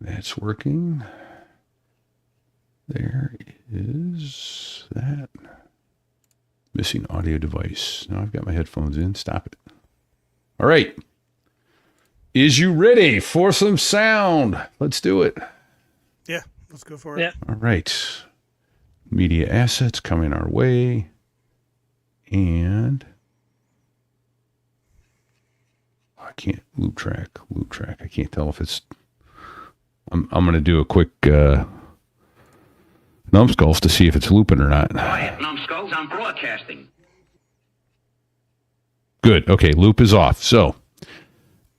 That's working. There is that. Missing audio device. Now I've got my headphones in. Stop it. All right. Is you ready for some sound? Let's do it. Yeah, let's go for it. Yeah. All right. Media assets coming our way. And I can't loop track. I can't tell if it's. I'm going to do a quick numbskulls to see if it's looping or not. Quiet, numbskulls. I'm broadcasting. Good. Okay, loop is off. So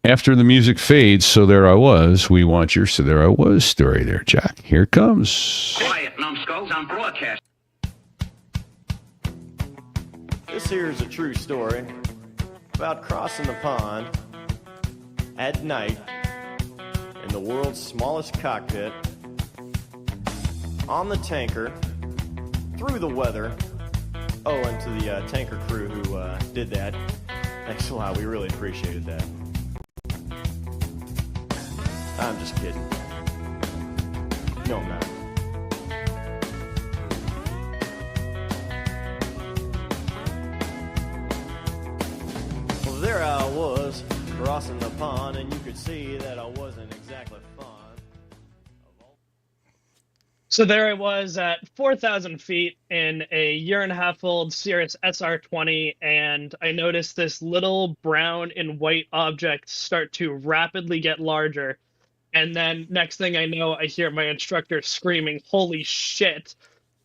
after the music fades, so there I was. We want your so there I was story there, Jack. Here it comes. Quiet, numbskulls. I'm broadcasting. This here is a true story about crossing the pond at night in the world's smallest cockpit, on the tanker, through the weather. Oh, and to the tanker crew who did that, thanks a lot. We really appreciated that. I'm just kidding. No, I'm not. Well, there I was, crossing the pond, and you could see that I wasn't exactly fond. So there I was at 4,000 feet in a year-and-a-half-old Cirrus SR-20, and I noticed this little brown and white object start to rapidly get larger. And then next thing I know, I hear my instructor screaming, "Holy shit,"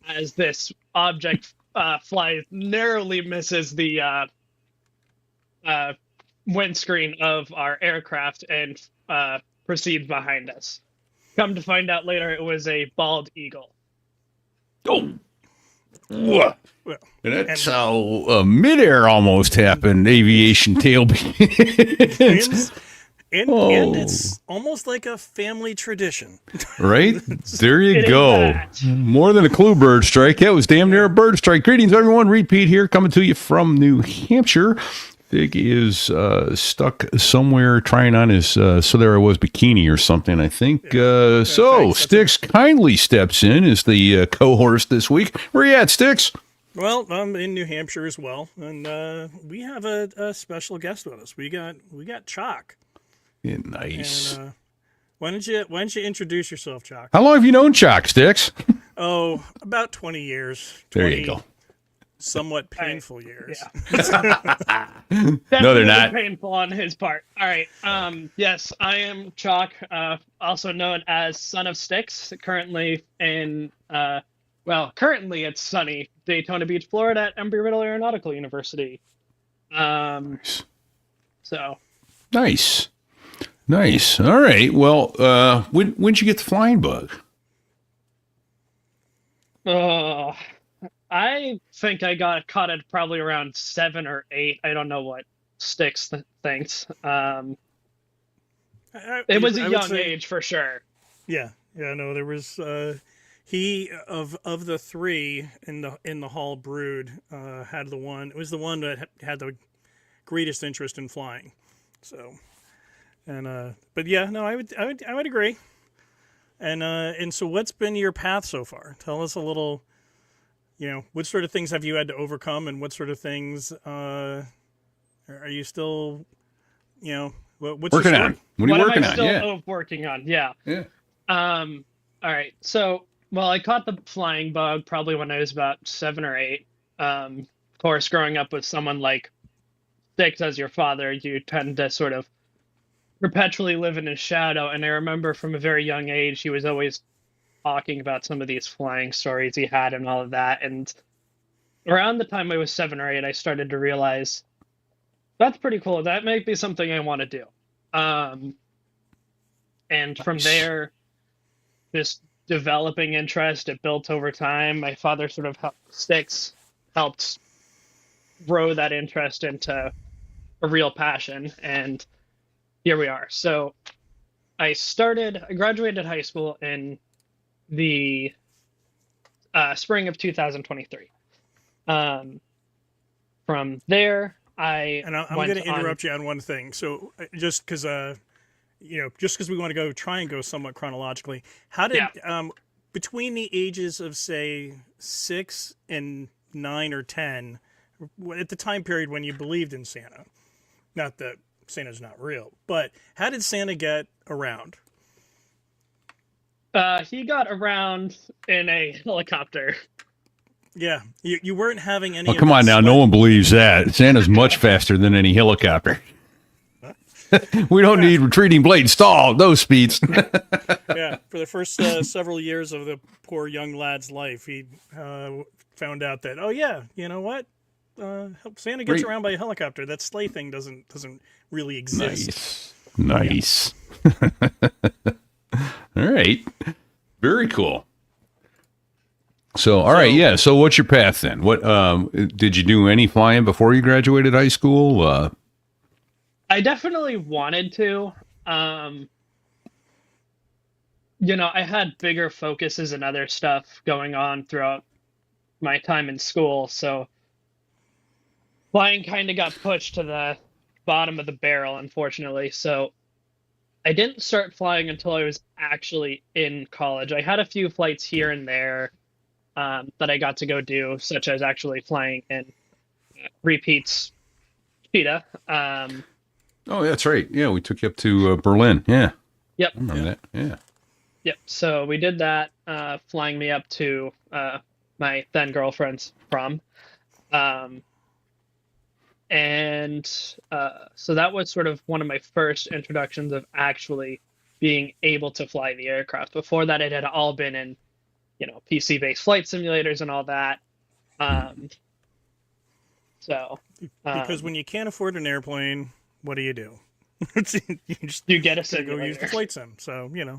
as this object flies, narrowly misses the windscreen of our aircraft and proceeds behind us. Come to find out later, it was a bald eagle. Oh. What? Well, And that's how midair almost happened. Aviation tailbeam. and it's almost like a family tradition. Right? There you It is go. that. More than a clue bird strike. That was damn near a bird strike. Greetings, everyone. Repeat here, coming to you from New Hampshire. Fig is stuck somewhere trying on his so there I was bikini or something, I think. So Sticks kindly steps in as the co-host this week. Where you at, Sticks? Well, I'm in New Hampshire as well, and we have a special guest with us. We got Chock. Yeah, nice. And, why don't you introduce yourself, Chock? How long have you known Chock, Sticks? Oh, about 20 years. There you go. Somewhat painful years. Yeah. No, they're not. Painful on his part. All right. Yes, I am Chock, also known as Son of Sticks. Currently currently it's sunny Daytona Beach, Florida, at Embry Riddle Aeronautical University. Nice. So. Nice. All right. Well, when'd you get the flying bug? I think I got caught at probably around 7 or 8. I don't know what Sticks thinks. It was a young age for sure. Yeah. No, there was he of the three in the hall brood had the one. It was the one that had the greatest interest in flying. So, and but yeah, no, I would agree. And so, what's been your path so far? Tell us a little. What sort of things have you had to overcome, and what sort of things are you still, what's working your story? on? What are you working am I on? still Yeah. working on? Yeah. Yeah. All right. So, I caught the flying bug probably when I was about 7 or 8. Of course, growing up with someone like Sticks as your father, you tend to sort of perpetually live in his shadow. And I remember from a very young age, he was always talking about some of these flying stories he had and all of that. And around the time I was 7 or 8, I started to realize that's pretty cool. That might be something I want to do. And from there, this developing interest, it built over time. My father sort of helped grow that interest into a real passion. And here we are. So I graduated high school in the spring of 2023. From there, I'm going to interrupt you on one thing. So just because just because we want to try and go somewhat chronologically, how did between the ages of say 6 and 9 or 10, at the time period when you believed in Santa, not that Santa's not real, but how did Santa get around? He got around in a helicopter. Yeah, you weren't having any. Oh, come on now. No one believes that. Santa's much faster than any helicopter. We don't need retreating blade stall. Those speeds. Yeah, for the first several years of the poor young lad's life, he found out that, oh yeah, you know what? Santa gets around by a helicopter. That sleigh thing doesn't really exist. Nice. All right. Very cool. So, all right, yeah. So, what's your path then? What did you do any flying before you graduated high school? I definitely wanted to. I had bigger focuses and other stuff going on throughout my time in school, so flying kind of got pushed to the bottom of the barrel, unfortunately. So I didn't start flying until I was actually in college. I had a few flights here and there that I got to go do, such as actually flying in repeats Cheetah. Oh, that's right. Yeah, we took you up to Berlin. Yeah. Yep. I remember that. Yeah. Yep. So we did that, flying me up to my then girlfriend's prom. So that was sort of one of my first introductions of actually being able to fly the aircraft. Before that, it had all been in, PC-based flight simulators and all that. Because when you can't afford an airplane, what do? You get a simulator. Go use the flight sim. So Yeah,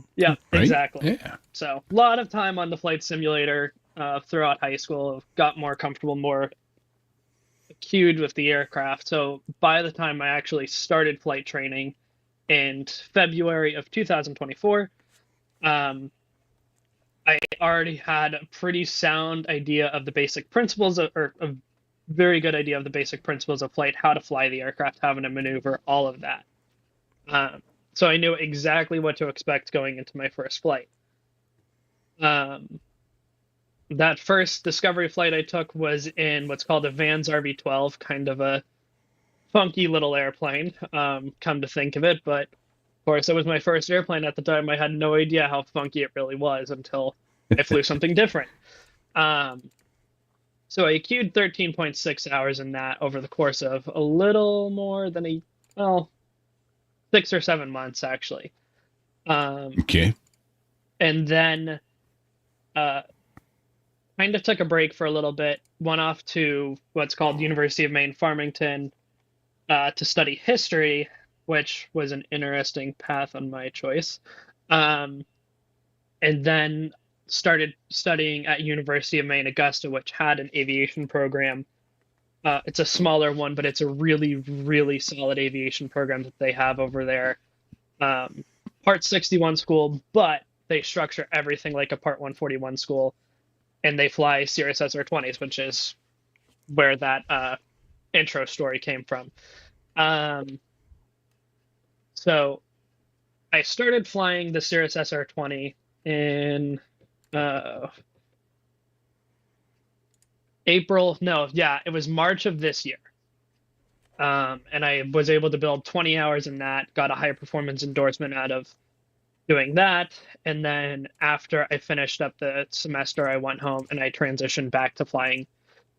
right? Exactly. Yeah. So a lot of time on the flight simulator throughout high school. Got more comfortable, more cued with the aircraft. So by the time I actually started flight training in February of 2024, I already had a pretty sound idea of the basic principles or a very good idea of the basic principles of flight, how to fly the aircraft, how to maneuver, all of that. So I knew exactly what to expect going into my first flight. That first discovery flight I took was in what's called a Vans RV-12, kind of a funky little airplane, come to think of it. But of course, it was my first airplane at the time. I had no idea how funky it really was until I flew something different. So I queued 13.6 hours in that over the course of a little more than 6 or 7 months, actually. Okay. And then kind of took a break for a little bit, went off to what's called University of Maine Farmington to study history, which was an interesting path on my choice. And then started studying at University of Maine Augusta, which had an aviation program. It's a smaller one, but it's a really, really solid aviation program that they have over there. Part 61 school, but they structure everything like a Part 141 school, and they fly Cirrus SR-20s, which is where that intro story came from. So I started flying the Cirrus SR-20 in it was March of this year. And I was able to build 20 hours in that, got a high performance endorsement out of doing that. And then after I finished up the semester, I went home and I transitioned back to flying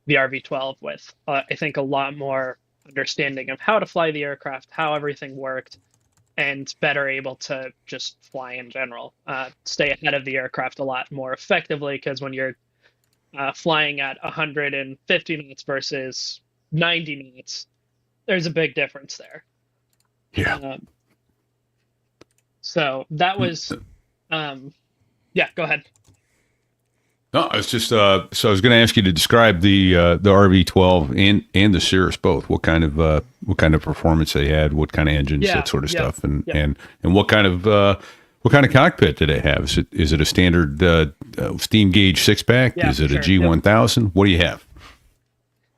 the RV-12 with, I think, a lot more understanding of how to fly the aircraft, how everything worked, and better able to just fly in general, stay ahead of the aircraft a lot more effectively, because when you're flying at 150 knots versus 90 knots, there's a big difference there. Yeah. So that was, yeah, go ahead. No, I was just so I was going to ask you to describe the RV-12 and the Cirrus both. What kind of performance they had, what kind of engines, that sort of stuff, and what kind of cockpit did it have? Is it a standard steam gauge 6-pack? Yeah, is it sure, a G1000? What do you have?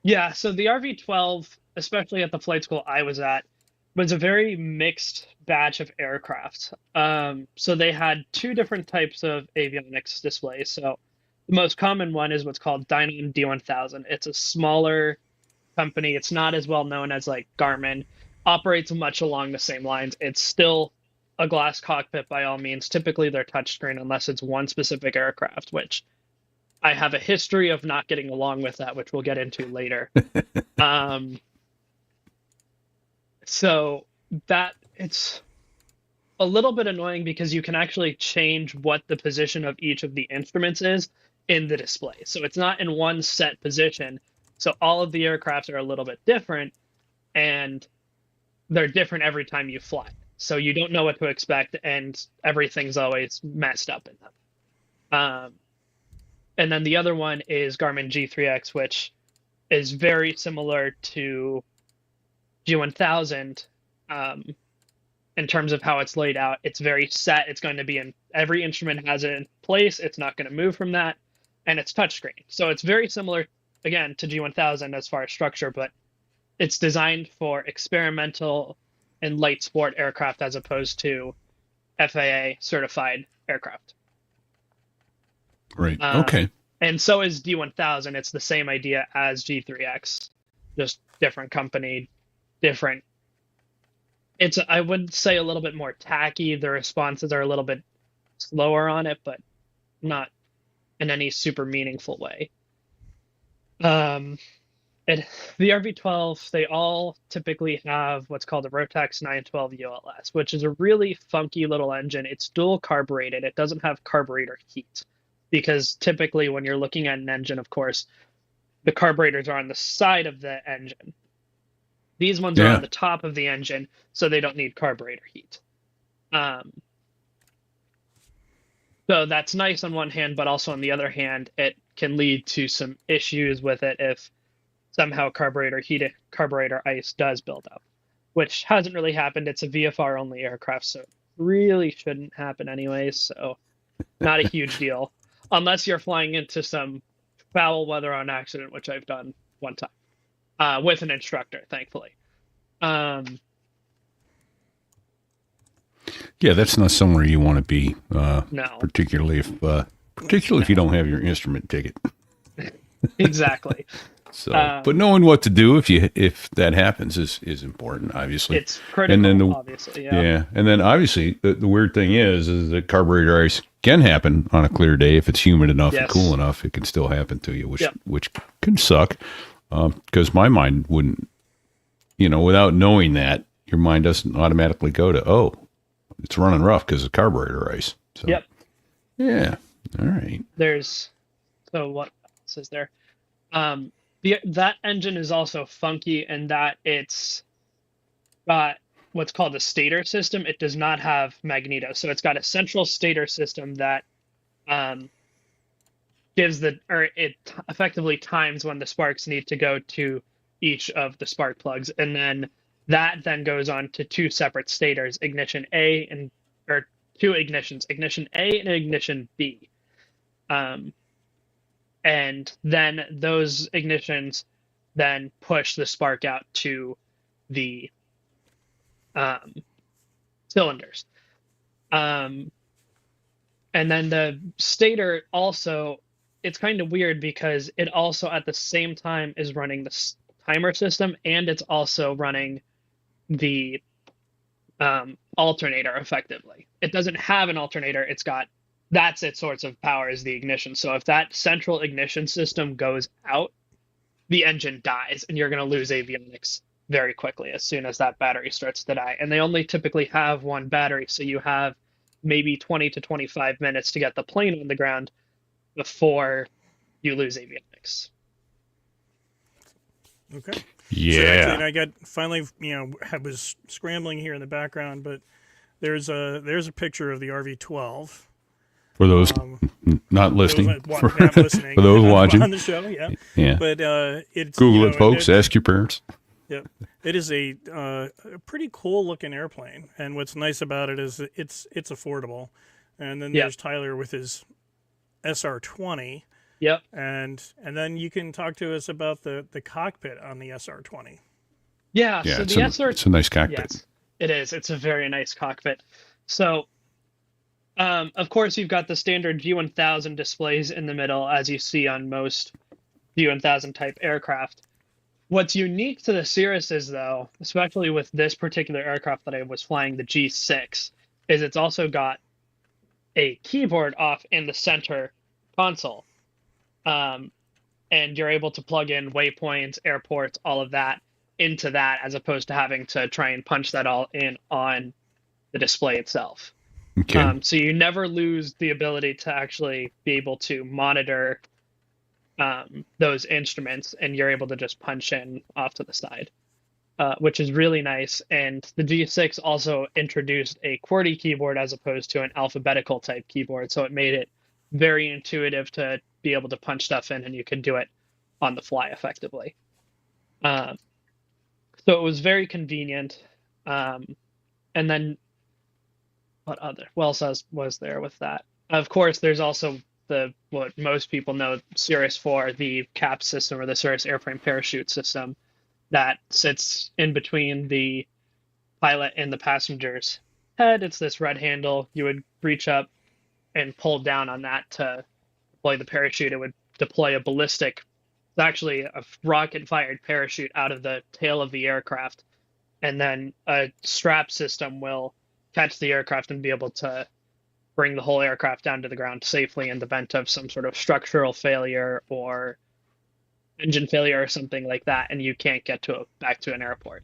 Yeah, so the RV-12, especially at the flight school I was at, was a very mixed batch of aircraft. So they had two different types of avionics displays. So the most common one is what's called Dynon D1000. It's a smaller company. It's not as well known as like Garmin. Operates much along the same lines. It's still a glass cockpit by all means. Typically they're touchscreen unless it's one specific aircraft, which I have a history of not getting along with that, which we'll get into later. So that it's a little bit annoying because you can actually change what the position of each of the instruments is in the display. So it's not in one set position. So all of the aircrafts are a little bit different, and they're different every time you fly. So you don't know what to expect, and everything's always messed up in them. And then the other one is Garmin G3X, which is very similar to G1000 in terms of how it's laid out. It's very set. It's going to be in every instrument has it in place. It's not going to move from that, and it's touchscreen. So it's very similar, again, to G1000 as far as structure, but it's designed for experimental and light sport aircraft as opposed to FAA certified aircraft. Right. Okay. And so is D1000. It's the same idea as G3X, just different company, different. It's, I would say, a little bit more tacky. The responses are a little bit slower on it, but not in any super meaningful way. The RV12, they all typically have what's called a Rotax 912 ULS, which is a really funky little engine. It's dual carbureted. It doesn't have carburetor heat because typically when you're looking at an engine, of course, the carburetors are on the side of the engine. These ones are on the top of the engine, so they don't need carburetor heat. So that's nice on one hand, but also on the other hand, it can lead to some issues with it if somehow carburetor ice does build up, which hasn't really happened. It's a VFR only aircraft, so it really shouldn't happen anyways. So not a huge deal, unless you're flying into some foul weather on accident, which I've done one time with an instructor, thankfully. Yeah, that's not somewhere you want to be. No, particularly if you don't have your instrument ticket. exactly. So, but knowing what to do if that happens is important, obviously. It's critical, and then obviously. Yeah. And then obviously the weird thing is that carburetor ice can happen on a clear day if it's humid enough and cool enough. It can still happen to you, which can suck. Because my mind wouldn't, without knowing that, your mind doesn't automatically go to, it's running rough because of carburetor ice. So, yeah. All right. What else is there? That engine is also funky in that it's got what's called a stator system. It does not have magneto. So it's got a central stator system that it effectively times when the sparks need to go to each of the spark plugs. And then that then goes on to two separate stators, ignition A or two ignitions, ignition A and ignition B. And then those ignitions then push the spark out to the cylinders. And then the stator also, it's kind of weird because it also at the same time is running the timer system, and it's also running the alternator effectively. It doesn't have an alternator. That's its source of power is the ignition. So if that central ignition system goes out, the engine dies, and you're going to lose avionics very quickly as soon as that battery starts to die. And they only typically have one battery, so you have maybe 20 to 25 minutes to get the plane on the ground before you lose avionics. Okay. Yeah. So actually, I got finally, I was scrambling here in the background, but there's a picture of the RV12. For those not listening, for those watching on the show, yeah. But it's Google it, folks. Ask your parents. Yeah, it is a pretty cool looking airplane, and what's nice about it is it's affordable. And then there's Tyler with his SR20. Yep. And then you can talk to us about the cockpit on the SR20. Yeah, Yeah, so it's the a, SR, it's a nice cockpit. yes, it is. It's a very nice cockpit. So, of course, you've got the standard G1000 displays in the middle, as you see on most G1000 type aircraft. What's unique to the Cirrus is, though, especially with this particular aircraft that I was flying, the G6, is it's also got a keyboard off in the center console. And you're able to plug in waypoints, airports, all of that into that, as opposed to having to try and punch that all in on the display itself. Okay. So you never lose the ability to actually be able to monitor those instruments, and you're able to just punch in off to the side, which is really nice. And the G6 also introduced a QWERTY keyboard as opposed to an alphabetical type keyboard, so it made it very intuitive to be able to punch stuff in, and you could do it on the fly effectively. So it was very convenient. And then what else was there with that? Of course, there's also what most people know Cirrus for, the CAP system, or the Cirrus airframe parachute system, that sits in between the pilot and the passenger's head. It's this red handle. You would reach up and pull down on that to deploy the parachute. It would deploy a ballistic, it's actually a rocket-fired parachute out of the tail of the aircraft, and then a strap system will catch the aircraft and be able to bring the whole aircraft down to the ground safely in the event of some sort of structural failure or engine failure or something like that, and you can't get back to an airport.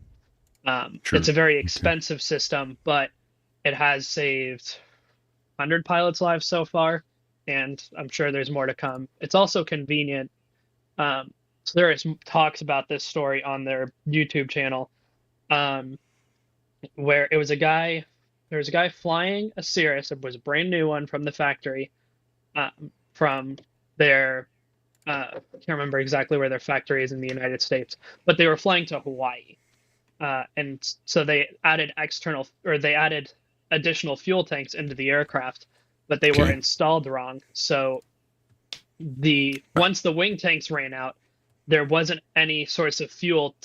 Sure. It's a very expensive system, but it has saved 100 pilots' lives so far, and I'm sure there's more to come. It's also convenient. Cirrus talks about this story on their YouTube channel, where there was a guy flying a Cirrus. It was a brand new one from the factory, from their I can't remember exactly where their factory is in the United States, but they were flying to Hawaii, and so they added additional fuel tanks into the aircraft, but they were installed wrong. So once the wing tanks ran out, there wasn't any source of fuel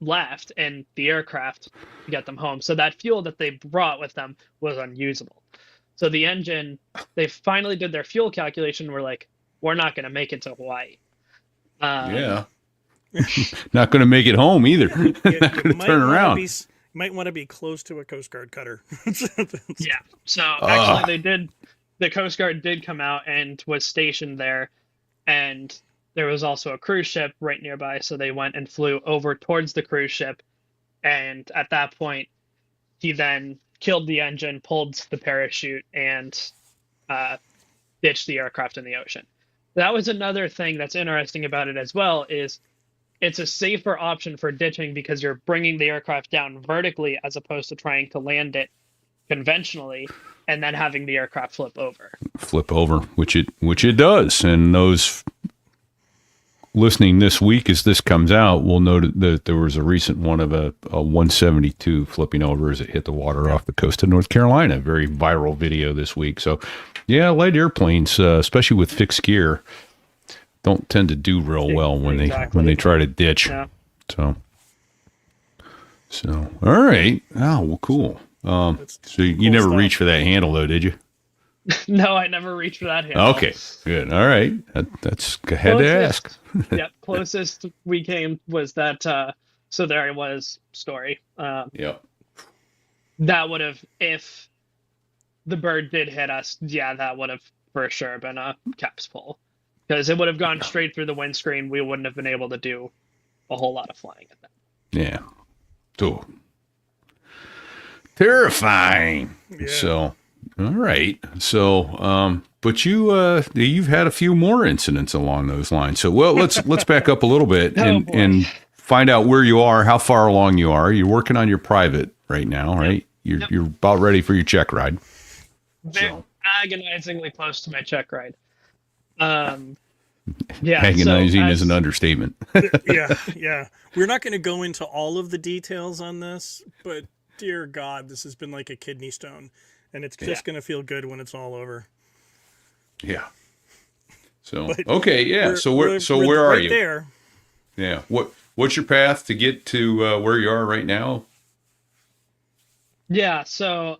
left in the aircraft to get them home. So that fuel that they brought with them was unusable. So the engine, they finally did their fuel calculation. We're like, we're not going to make it to Hawaii. Yeah. Not going to make it home either. Not going to turn around. You might want to be close to a Coast Guard cutter. Yeah. So actually the Coast Guard did come out and was stationed there, and there was also a cruise ship right nearby. So they went and flew over towards the cruise ship. And at that point, he then killed the engine, pulled the parachute, and ditched the aircraft in the ocean. That was another thing that's interesting about it as well, is it's a safer option for ditching because you're bringing the aircraft down vertically as opposed to trying to land it conventionally and then having the aircraft flip over. Which it does. And those listening this week as this comes out will note that there was a recent one of a 172 flipping over as it hit the water off the coast of North Carolina. Very viral video this week. So, yeah, light airplanes, especially with fixed gear, don't tend to do real well when they try to ditch. Yeah. So all right. Oh, well, cool. So you never reached for that handle though, did you? No, I never reached for that handle. Okay, good. All right. That's had to ask. Yep. Closest we came was that, so there I was story. Yep. That would have, if the bird did hit us, yeah, that would have for sure been a caps pull. Because it would have gone straight through the windscreen. We wouldn't have been able to do a whole lot of flying at that. Yeah. So terrifying. Yeah. So, all right. So, but you've had a few more incidents along those lines. So, well, let's back up a little bit and find out where you are, how far along you are. You're working on your private right now, right? You're about ready for your check ride. Very agonizingly close to my check ride. Agonizing is an understatement. Yeah. We're not going to go into all of the details on this, but dear God, this has been like a kidney stone, and it's just going to feel good when it's all over. Yeah. So okay, yeah. So where are you? There. Yeah. What what's your path to get to where you are right now? Yeah, so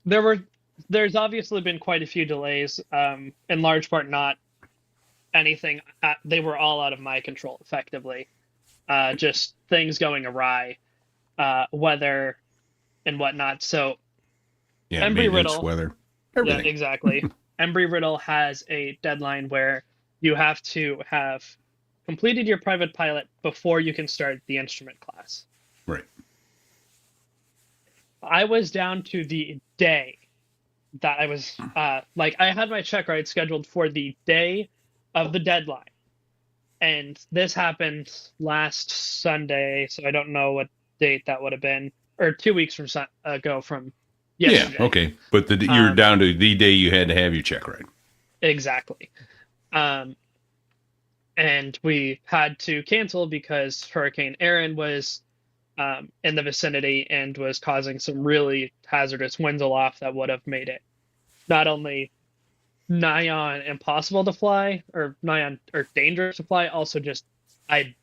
there's obviously been quite a few delays, in large part not anything. They were all out of my control, effectively. Just things going awry, weather and whatnot. So Yeah, Embry maintenance, Riddle, weather, yeah, everything. exactly. Embry Riddle has a deadline where you have to have completed your private pilot before you can start the instrument class. Right. I was down to the day that I was like, I had my check ride scheduled for the day of the deadline. And this happened last Sunday, so I don't know what date that would have been, or 2 weeks ago from Yeah. yesterday. Okay. But you're Um, down to the day you had to have your check right. Exactly. Um, and we had to cancel because Hurricane Aaron was in the vicinity and was causing some really hazardous winds aloft that would have made it not only nigh on impossible to fly or nigh on or dangerous to fly, also just I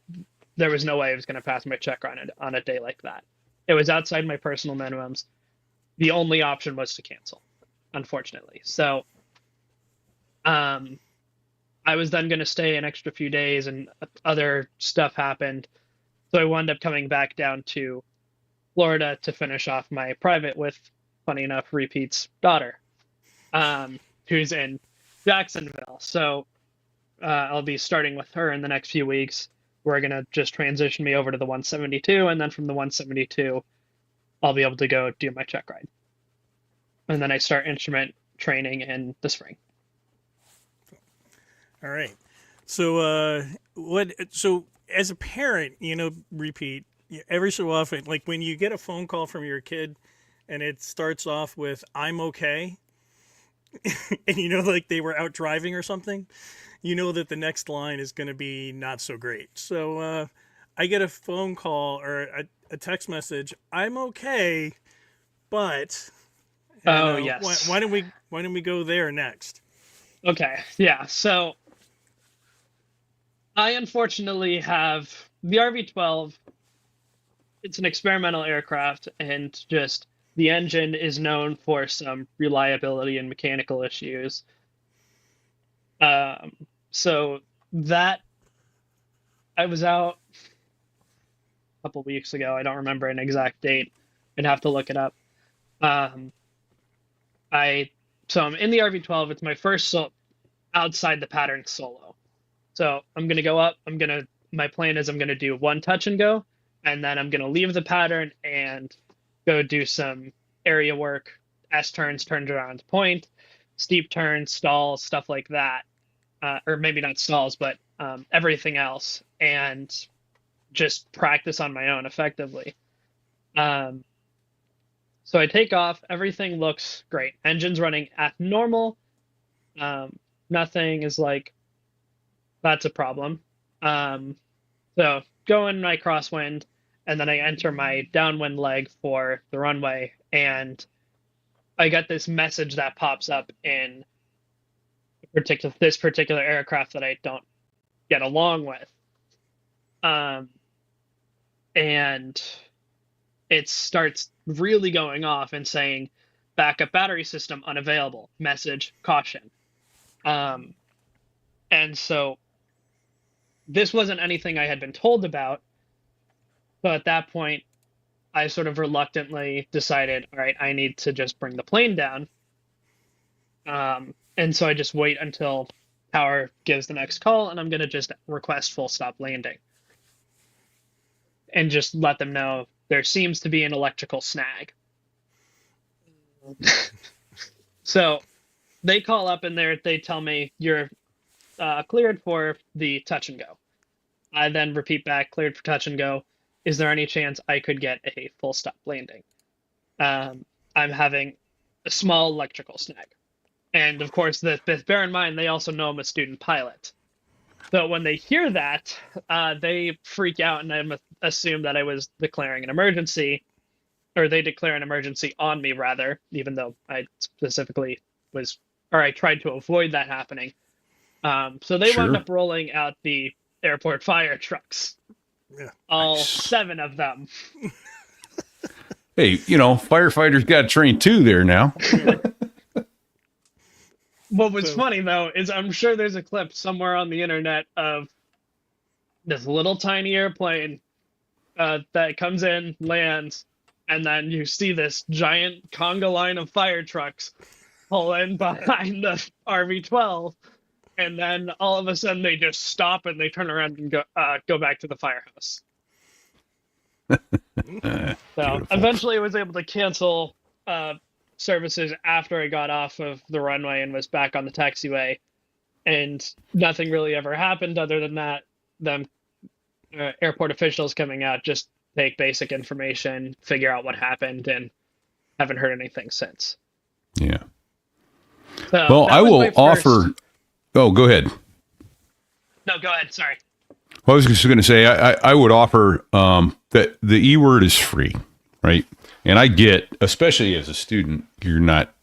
there was no way I was going to pass my check on a day like that. It was outside my personal minimums. The only option was to cancel, unfortunately. So I was then going to stay an extra few days, and other stuff happened. So I wound up coming back down to Florida to finish off my private with, funny enough, Repeat's daughter, who's in Jacksonville. So I'll be starting with her in the next few weeks. We're going to just transition me over to the 172, and then from the 172, I'll be able to go do my check ride. And then I start instrument training in the spring. All right. So, So, as a parent, Repeat, every so often, like when you get a phone call from your kid, and it starts off with "I'm okay," and like they were out driving or something, that the next line is going to be not so great. So, I get a phone call or a text message, "I'm okay," but Oh, yes. why don't we go there next? Okay. Yeah. So I unfortunately have the RV-12. It's an experimental aircraft, and just the engine is known for some reliability and mechanical issues. So that I was out a couple weeks ago. I don't remember an exact date. I'd have to look it up. Um, I'm in the RV-12. It's my first outside the pattern solo. So I'm gonna go up. My plan is I'm gonna do one touch and go, and then I'm gonna leave the pattern and go do some area work, S turns, turns around point, steep turns, stalls, stuff like that, or maybe not stalls, but everything else, and just practice on my own effectively. So I take off. Everything looks great. Engine's running at normal. Nothing is like that's a problem. So go in my crosswind, and then I enter my downwind leg for the runway, and I get this message that pops up in this particular aircraft that I don't get along with. And it starts really going off and saying, backup battery system unavailable, message, caution. And so this wasn't anything I had been told about, but at that point, I sort of reluctantly decided, all right, I need to just bring the plane down. And so I just wait until power gives the next call, and I'm going to just request full stop landing. And just let them know there seems to be an electrical snag. So they call up and they tell me you're cleared for the touch and go. I then repeat back, cleared for touch and go. Is there any chance I could get a full stop landing? I'm having a small electrical snag. And of course, bear in mind, they also know I'm a student pilot. So when they hear that, they freak out and assume that I was declaring an emergency, or they declare an emergency on me, rather, even though I specifically I tried to avoid that happening. So they wound Sure. up rolling out the airport fire trucks. Yeah. All Nice. 7 of them. Hey, firefighters got trained too there now. What was So- funny though is I'm sure there's a clip somewhere on the internet of this little tiny airplane that comes in, lands, and then you see this giant conga line of fire trucks pull in behind the RV-12, and then all of a sudden they just stop and they turn around and go back to the firehouse. So Beautiful. eventually I was able to cancel services after I got off of the runway and was back on the taxiway, and nothing really ever happened other than that them airport officials coming out, just take basic information, figure out what happened, and haven't heard anything since. Yeah. So Well, that I was will my first- offer. Oh, go ahead. No, go ahead. Sorry. Well, I was just going to say, I would offer that the E word is free, right? And I get, especially as a student, you're not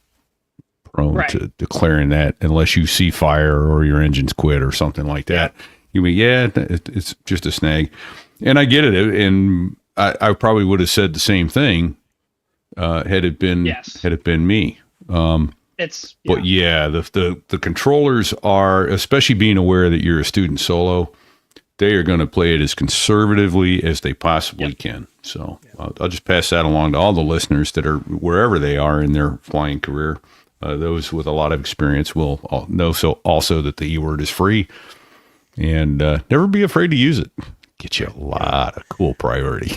prone Right. to declaring that unless you see fire or your engine's quit or something like that. You mean, it's just a snag. And I get it. And I probably would have said the same thing had it been Yes. me. It's But yeah, the controllers are, especially being aware that you're a student solo, they are going to play it as conservatively as they possibly can. So I'll just pass that along to all the listeners that are wherever they are in their flying career. Those with a lot of experience will know also that the E word is free, and never be afraid to use it. Get you a lot of cool priority.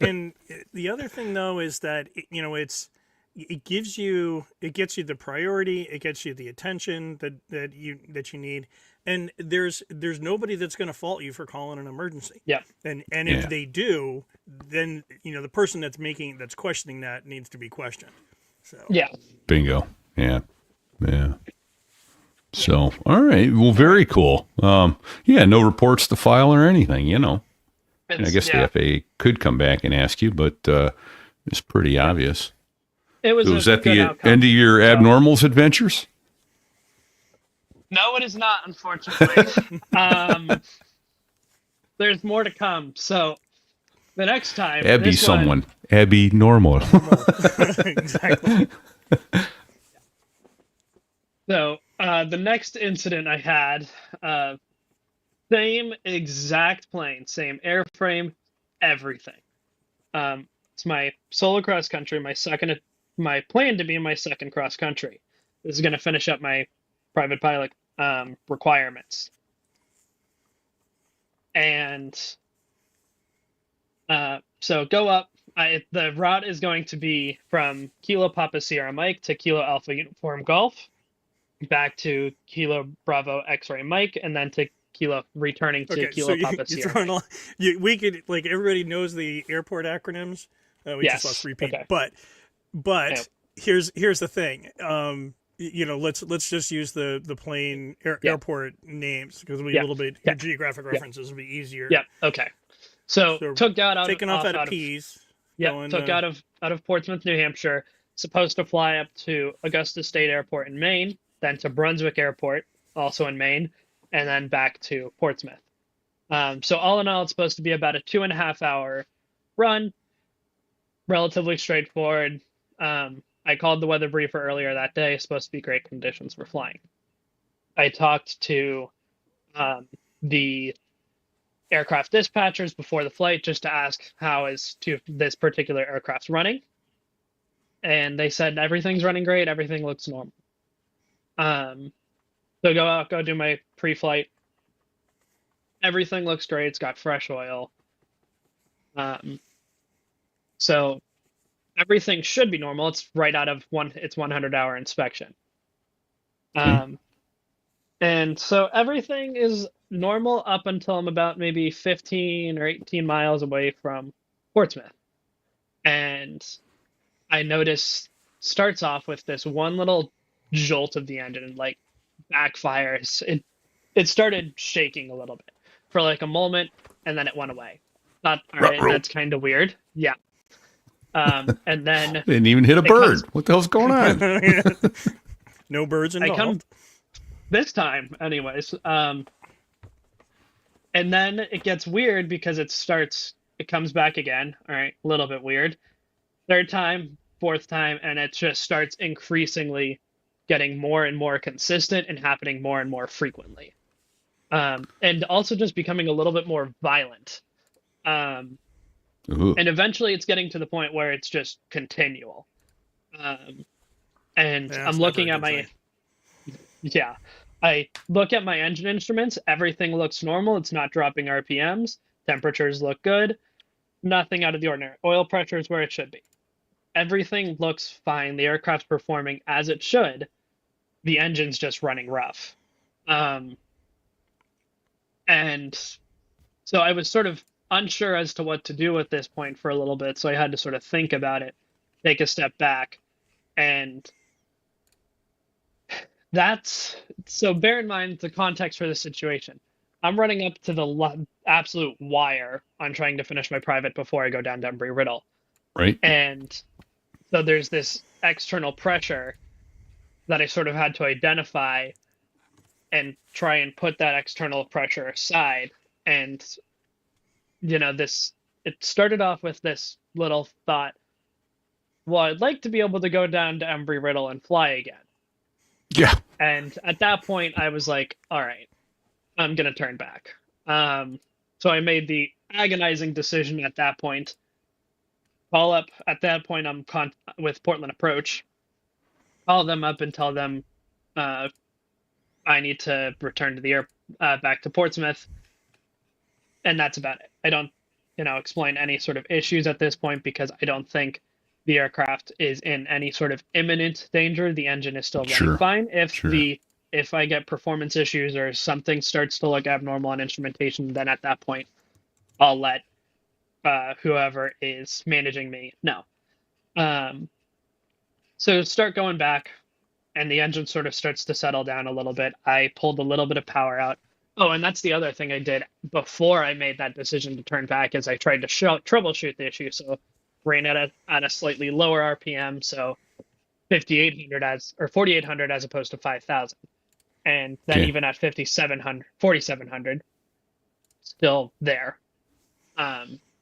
And the other thing though is that it gets you the priority, it gets you the attention that you need, and there's nobody that's going to fault you for calling an emergency. Yeah. And Yeah. if they do, then the person that's questioning that needs to be questioned. So Yeah. Bingo. Yeah. So, all right. Well, very cool. No reports to file or anything, And I guess the FAA could come back and ask you, but it's pretty obvious. It was. So was a that good the outcome. end of your abnormals adventures? No, it is not, unfortunately. There's more to come. So the next time, Abby this one- someone. Abby normal. exactly. So the next incident I had, same exact plane, same airframe, everything. It's my solo cross country, my plan to be my second cross country. This is going to finish up my private pilot requirements. And so go up. The route is going to be from Kilo Papa Sierra Mike to Kilo Alpha Uniform Golf, back to Kilo Bravo X-Ray Mike, and then to returning to Kilo Papa you're Sierra throwing Mike. we could, like, everybody knows the airport acronyms. We Yes. just lost repeat. Okay. But Yeah. here's the thing. Let's just use the plain airport names, because it'll be a little bit geographic references will be easier. Yeah. Okay. So took out Taking off out of Pease. Yeah, going, took out of Portsmouth, New Hampshire. Supposed to fly up to Augusta State Airport in Maine, then to Brunswick Airport, also in Maine, and then back to Portsmouth. So all in all, it's supposed to be about a 2.5-hour run. Relatively straightforward. I called the weather briefer earlier that day. It's supposed to be great conditions for flying. I talked to the aircraft dispatchers before the flight just to ask how is this particular aircraft running. And they said everything's running great. Everything looks normal. So go do my pre-flight. Everything looks great. It's got fresh oil. So everything should be normal. It's right out of its 100-hour inspection. And so everything is normal up until I'm about maybe 15 or 18 miles away from Portsmouth. And I notice starts off with this one little jolt of the engine and like backfires. It started shaking a little bit for like a moment, and then it went away. Thought, all right, that's kind of weird. Yeah. And then Didn't even hit a bird. What the hell's going on? No birds involved. this time, anyways. And then it gets weird because it comes back again. All right, a little bit weird. Third time, fourth time, and it just starts increasingly getting more and more consistent and happening more and more frequently. And also just becoming a little bit more violent. And eventually it's getting to the point where it's just continual. And Yeah, I'm looking at my, yeah, I look at my engine instruments. Everything looks normal. It's not dropping RPMs. Temperatures look good. Nothing out of the ordinary. Oil pressure is where it should be. Everything looks fine. The aircraft's performing as it should. The engine's just running rough. And so I was sort of unsure as to what to do at this point for a little bit. So I had to sort of think about it, take a step back. And so bear in mind the context for the situation. I'm running up to the absolute wire on trying to finish my private before I go down to Embry Riddle. Right. And so there's this external pressure that I sort of had to identify and try and put that external pressure aside. And, it started off with this little thought, well, I'd like to be able to go down to Embry Riddle and fly again. Yeah. And at that point, I was like, all right, I'm going to turn back. So I made the agonizing decision at that point. Call up, at that point, I'm with Portland Approach. Call them up and tell them I need to return to the back to Portsmouth. And that's about it. I don't, explain any sort of issues at this point because I don't think the aircraft is in any sort of imminent danger. The engine is still running fine. If I get performance issues or something starts to look abnormal on instrumentation, then at that point, I'll let whoever is managing me know. So start going back, and the engine sort of starts to settle down a little bit. I pulled a little bit of power out. Oh, and that's the other thing I did before I made that decision to turn back is I tried to troubleshoot the issue. So ran at a slightly lower RPM, so 4,800 as opposed to 5,000. And then even at 4,700, still there.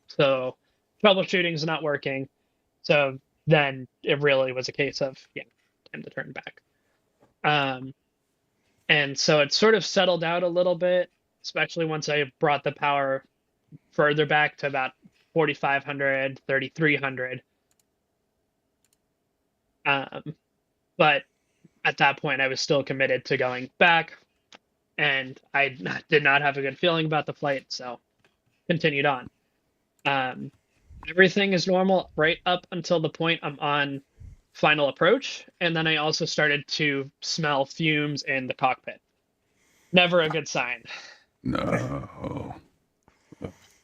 So troubleshooting's not working. So then it really was a case of, time to turn back. And so it sort of settled out a little bit, especially once I brought the power further back to about 4,500, 3,300. But at that point, I was still committed to going back, and I did not have a good feeling about the flight, so continued on. Everything is normal right up until the point I'm on final approach, and then I also started to smell fumes in the cockpit. Never a good sign. No.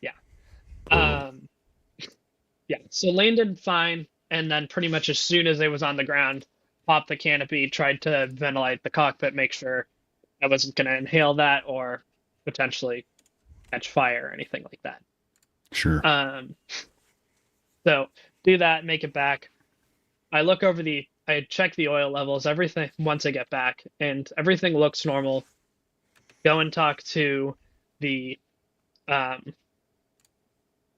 Yeah. So landed fine, and then pretty much as soon as I was on the ground, popped the canopy, tried to ventilate the cockpit, make sure I wasn't going to inhale that or potentially catch fire or anything like that. Sure. So do that, make it back. I look over I check the oil levels, everything once I get back, and everything looks normal. Go and talk to the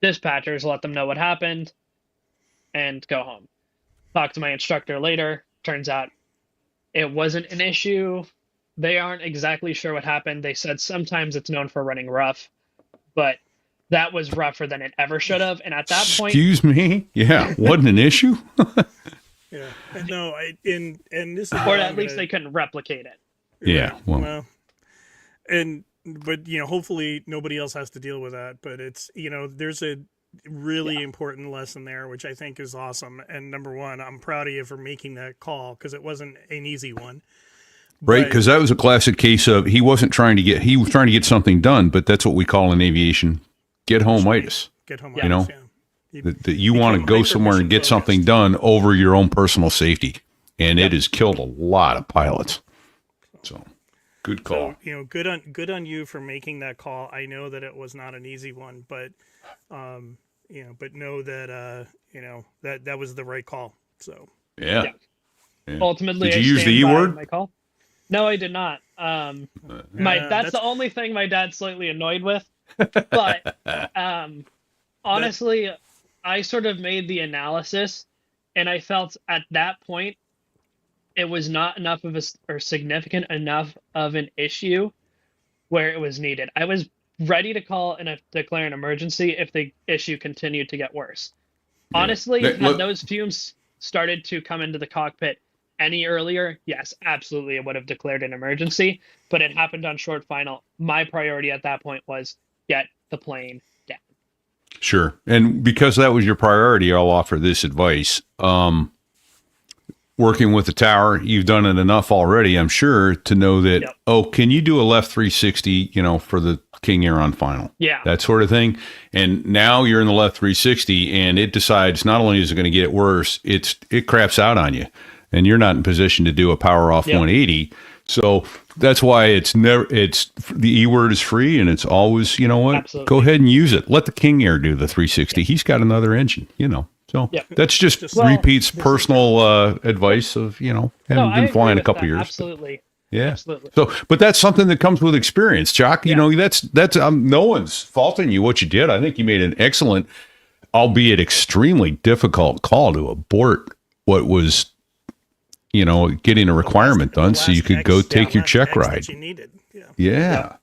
dispatchers, let them know what happened, and go home. Talk to my instructor later. Turns out it wasn't an issue. They aren't exactly sure what happened. They said sometimes it's known for running rough, but that was rougher than it ever should have. And at that point, excuse me, wasn't an issue. Yeah, no, and this is or at least they couldn't replicate it. Yeah, but hopefully nobody else has to deal with that. But it's there's a really important lesson there, which I think is awesome. And number one, I'm proud of you for making that call because it wasn't an easy one. Right, because that was a classic case of he was trying to get something done, but that's what we call in aviation get home-itis. Get home-itis, That you want to go somewhere and get something done over your own personal safety. And it has killed a lot of pilots. So good call. So, good on you for making that call. I know that it was not an easy one, but but know that that was the right call. So yeah. Ultimately, did you use the E word? My call? No, I did not. That's the only thing my dad's slightly annoyed with. But honestly, I sort of made the analysis, and I felt at that point it was not enough of a or significant enough of an issue where it was needed. I was ready to call and declare an emergency if the issue continued to get worse. Yeah. Honestly, Let- had let- those fumes started to come into the cockpit any earlier, yes, absolutely, it would have declared an emergency. But it happened on short final. My priority at that point was get the plane down. Sure. And because that was your priority, I'll offer this advice. Working with the tower, you've done it enough already, I'm sure, to know that, Yep. oh, can you do a left 360, for the King Air on final? Yeah. That sort of thing. And now you're in the left 360 and it decides not only is it going to get worse, it craps out on you. And you're not in position to do a power off Yep. 180. So that's why it's the E word is free, and it's always, you know what? Absolutely. Go ahead and use it. Let the King Air do the 360. He's got another engine, So Yep. that's just Well, repeats personal advice of, having No, I been agree flying a with couple that. years. Absolutely. Yeah. Absolutely. So, but that's something that comes with experience, Chock. Yeah. That's no one's faulting you what you did. I think you made an excellent, albeit extremely difficult call to abort what was, getting a requirement done so you could go take your check ride. That you needed. Yeah. Yeah.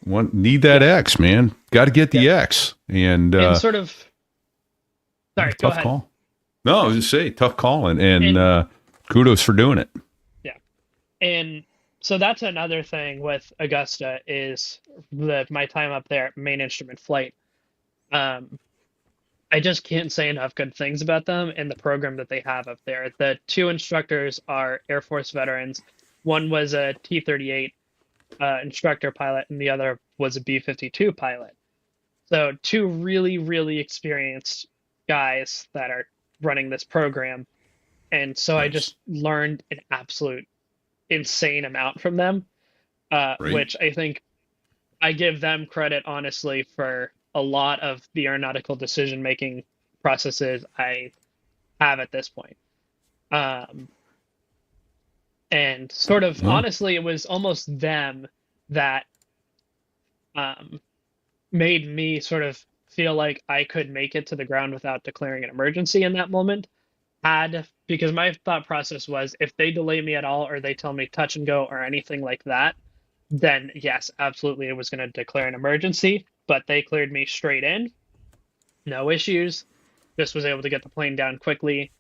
Need that X, man. Got to get the X. And And sort of. Sorry, go tough ahead. call. No, I was just saying, tough call. And kudos for doing it. Yeah. And so that's another thing with Augusta is my time up there, main instrument flight. I just can't say enough good things about them and the program that they have up there. The two instructors are Air Force veterans. One was a T-38 instructor pilot, and the other was a B-52 pilot. So two really, really experienced guys that are running this program. And so I just learned an absolute insane amount from them, which I think I give them credit, honestly, for a lot of the aeronautical decision-making processes I have at this point. And sort of, honestly, it was almost them that made me sort of feel like I could make it to the ground without declaring an emergency in that moment. Because my thought process was, if they delay me at all or they tell me touch and go or anything like that, then yes, absolutely, it was going to declare an emergency. But they cleared me straight in, no issues. Just was able to get the plane down quickly.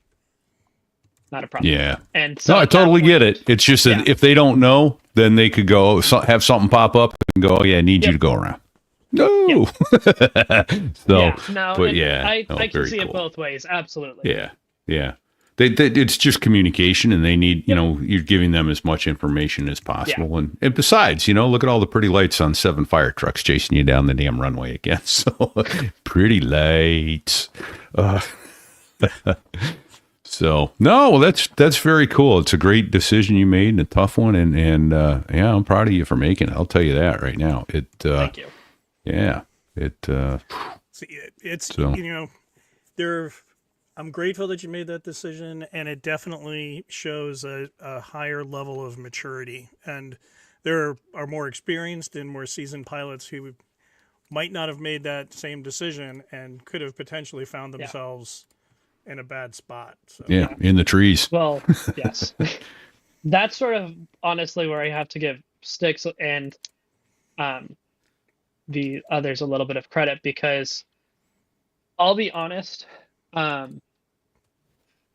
Not a problem. Yeah. And so No, I at that totally get point- it. It's just that Yeah. if they don't know, then they could go have something pop up and go, oh, yeah, I need you to go around. No. So, yeah, no, but and yeah, I can very see cool. it both ways. Absolutely. Yeah. Yeah. It's just communication, and they need, you're giving them as much information as possible. Yeah. And besides, look at all the pretty lights on 7 fire trucks chasing you down the damn runway again. So pretty lights. So no, well, that's very cool. It's a great decision you made and a tough one. And yeah, I'm proud of you for making it. I'll tell you that right now. Thank you. Yeah. See, it's So- I'm grateful that you made that decision, and it definitely shows a higher level of maturity. And there are more experienced and more seasoned pilots who might not have made that same decision and could have potentially found themselves in a bad spot. So. Yeah. In the trees. Well, yes. That's sort of honestly where I have to give Sticks and the others a little bit of credit, because I'll be honest,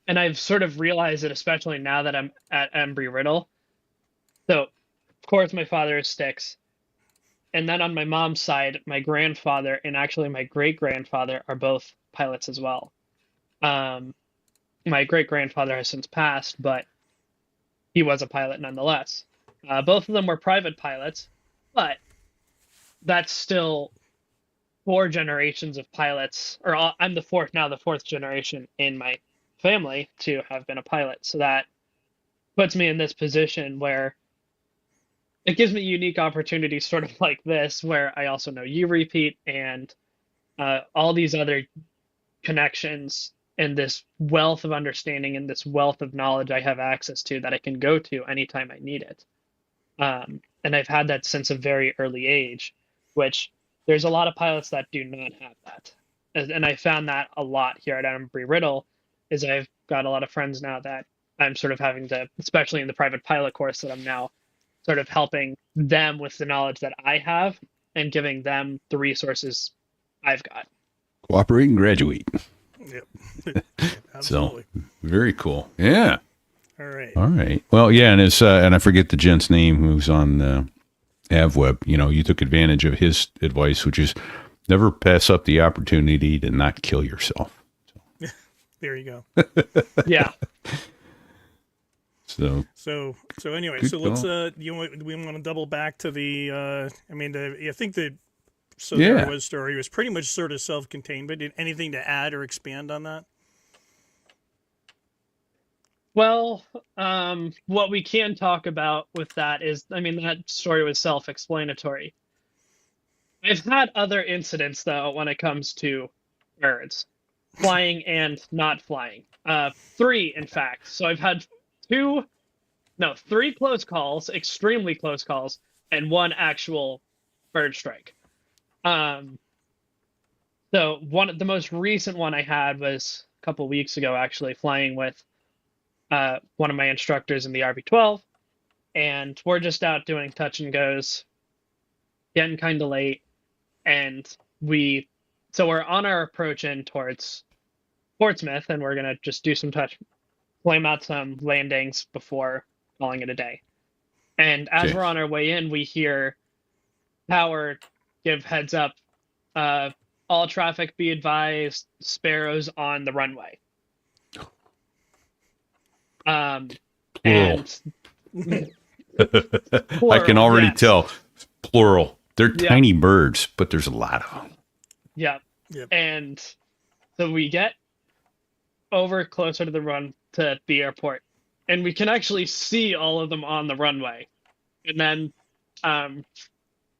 and I've sort of realized it, especially now that I'm at Embry Riddle. So, of course, my father is Sticks. And then on my mom's side, my grandfather and actually my great-grandfather are both pilots as well. My great-grandfather has since passed, but he was a pilot nonetheless. Both of them were private pilots, but that's still 4 generations of pilots, or I'm the fourth generation in my family to have been a pilot. So that puts me in this position where it gives me unique opportunities sort of like this, where I also know you repeat and all these other connections and this wealth of understanding and this wealth of knowledge I have access to that I can go to anytime I need it. And I've had that since a very early age, which There's a lot of pilots that do not have that. And I found that a lot here at Embry Riddle, is I've got a lot of friends now that I'm sort of having to, especially in the private pilot course, that I'm now sort of helping them with the knowledge that I have and giving them the resources I've got. Cooperate and graduate. Yep. Absolutely. So very cool. Yeah. All right. All right. Well, yeah, and it's and I forget the gent's name who's on AvWeb. You know, you took advantage of his advice, which is never pass up the opportunity to not kill yourself. There you go. Yeah. So Anyway, Good so let's call. we want to double back to the I think the Yeah. there was story was pretty much sort of self-contained, but anything to add or expand on that? Well, what we can talk about with that is, I mean, that story was self-explanatory. I've had other incidents, though, when it comes to birds, flying and not flying. 3, in fact. So I've had 3 close calls, extremely close calls, and 1 actual bird strike. So the most recent one I had was a couple weeks ago, actually, flying with one of my instructors in the RB-12, and we're just out doing touch and goes, getting kind of late, and we're on our approach in towards Portsmouth, and we're gonna just do some flame out some landings before calling it a day. And as Okay. we're on our way in, we hear Tower give heads up, all traffic be advised, sparrows on the runway. Plural. And I can already yes. tell. Plural. They're Yeah. tiny birds, but there's a lot of them. Yeah. Yep. And so we get over closer to the airport, and we can actually see all of them on the runway. And then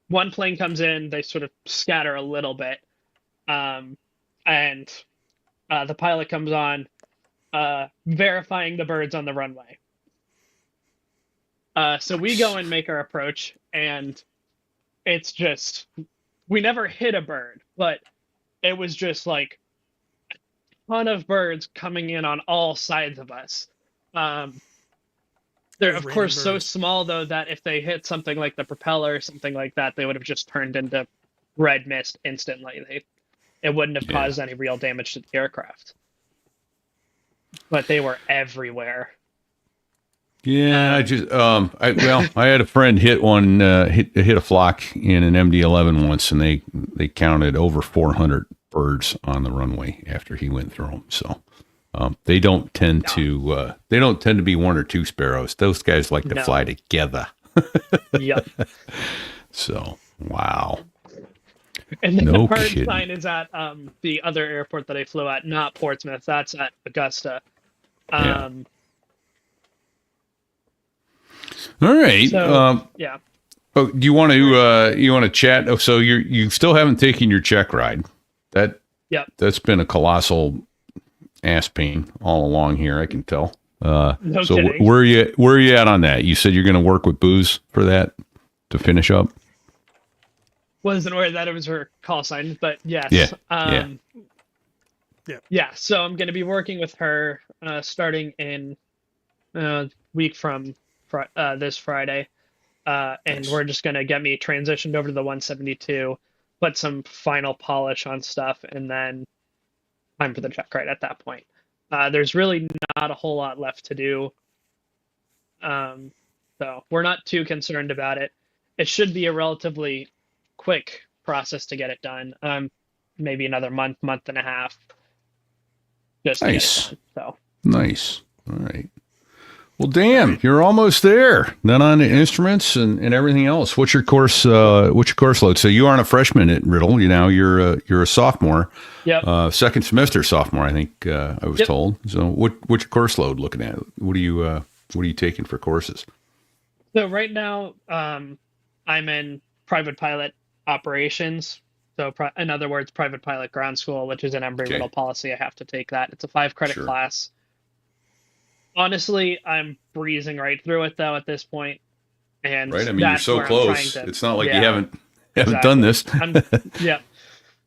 one plane comes in, they sort of scatter a little bit. And the pilot comes on, verifying the birds on the runway. So we go and make our approach, and it's just, we never hit a bird, but it was just like a ton of birds coming in on all sides of us. They're Those of random course so birds. small, though, that if they hit something like the propeller or something like that, they would have just turned into red mist instantly. It wouldn't have Yeah. caused any real damage to the aircraft. But they were everywhere. Yeah, I had a friend hit a flock in an MD-11 once, and they counted over 400 birds on the runway after he went through them. So they don't tend to be 1 or 2 sparrows. Those guys like to No. fly together. Yep. So wow. And then No the bird kidding. sign is at the other airport that I flew at, not Portsmouth. That's at Augusta. Yeah. All right. So, yeah. Oh, do you want to chat? Oh, so you still haven't taken your check ride. Yep. That's been a colossal ass pain all along here. I can tell. No So kidding. where are you at on that? You said you're going to work with Booze for that to finish up. Wasn't aware that it was her call sign, but yes. Yeah. Yeah. So I'm going to be working with her starting in a week from this Friday. And Nice. we're just going to get me transitioned over to the 172, put some final polish on stuff, and then time for the check right at that point. There's really not a whole lot left to do. So we're not too concerned about it. It should be a relatively quick process to get it done. Maybe another month and a half. Just to get it Nice. done. So Nice. All right. Well, damn, you're almost there. Then on the instruments and everything else. What's your course load? So you aren't a freshman at Riddle. You're a sophomore. yep. Second semester sophomore, I think I was Yep. told. So what's your course load looking at? What are you taking for courses? So right now, I'm in private pilot operations. So in other words, private pilot ground school, which is an Embry Okay. Riddle policy. I have to take that. It's a 5-credit Sure. class. Honestly, I'm breezing right through it though at this point. And Right? I mean, you're that's so where I'm trying close. to- It's not like yeah. you haven't Haven't done this. Yeah.